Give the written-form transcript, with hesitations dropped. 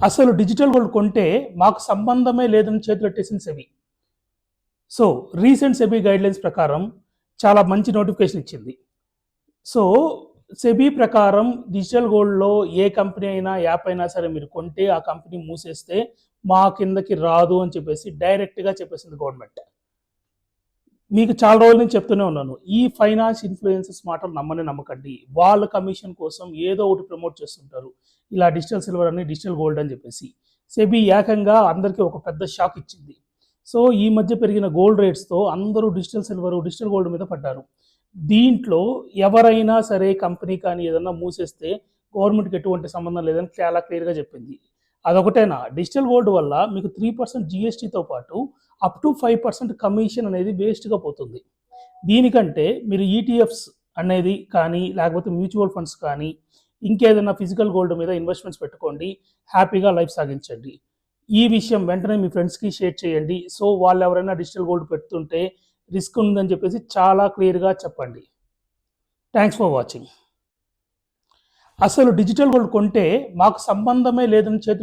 అసలు digital gold కొంటే మాకు సంబంధమే లేదని చేతులెట్టేసింది SEBI. So recent SEBI guidelines ప్రకారం చాలా మంచి నోటిఫికేషన్ ఇచ్చింది. సో సెబీ ప్రకారం డిజిటల్ గోల్డ్లో ఏ కంపెనీ అయినా యాప్ అయినా సరే మీరు కొంటే ఆ కంపెనీ మూసేస్తే మా కిందకి రాదు అని చెప్పేసి డైరెక్ట్గా చెప్పేసింది గవర్నమెంట్. మీకు చాలా రోజుల నుంచి చెప్తూనే ఉన్నాను, ఈ ఫైనాన్స్ ఇన్ఫ్లుయెన్సర్స్ మాటలు నమ్మకండి. వాళ్ళ కమిషన్ కోసం ఏదో ఒకటి ప్రమోట్ చేస్తుంటారు, ఇలా డిజిటల్ సిల్వర్ అని డిజిటల్ గోల్డ్ అని చెప్పేసి. సెబీ ఏకంగా అందరికీ ఒక పెద్ద షాక్ ఇచ్చింది. సో ఈ మధ్య పెరిగిన గోల్డ్ రేట్స్తో అందరూ డిజిటల్ సిల్వర్ డిజిటల్ గోల్డ్ మీద పడ్డారు. దీంట్లో ఎవరైనా సరే కంపెనీ కానీ ఏదన్నా మూసేస్తే గవర్నమెంట్కి ఎటువంటి సంబంధం లేదని చాలా క్లియర్గా చెప్పింది. అదొకటేనా, డిజిటల్ గోల్డ్ వల్ల మీకు 3% జిఎస్టీతో పాటు అప్ టు 5% కమిషన్ అనేది వేస్ట్గా పోతుంది. దీనికంటే మీరు ఈటీఎఫ్స్ అనేది కానీ లేకపోతే మ్యూచువల్ ఫండ్స్ కానీ ఇంకేదైనా ఫిజికల్ గోల్డ్ మీద ఇన్వెస్ట్మెంట్స్ పెట్టుకోండి, హ్యాపీగా లైఫ్ సాగించండి. ఈ విషయం వెంటనే మీ ఫ్రెండ్స్కి షేర్ చేయండి. సో వాళ్ళు ఎవరైనా డిజిటల్ గోల్డ్ పెడుతుంటే రిస్క్ ఉందని చెప్పేసి చాలా క్లియర్గా చెప్పండి. Thanks for watching. అసలు డిజిటల్ గోల్డ్ కొంటే మాకు సంబంధమే లేదని చేతులు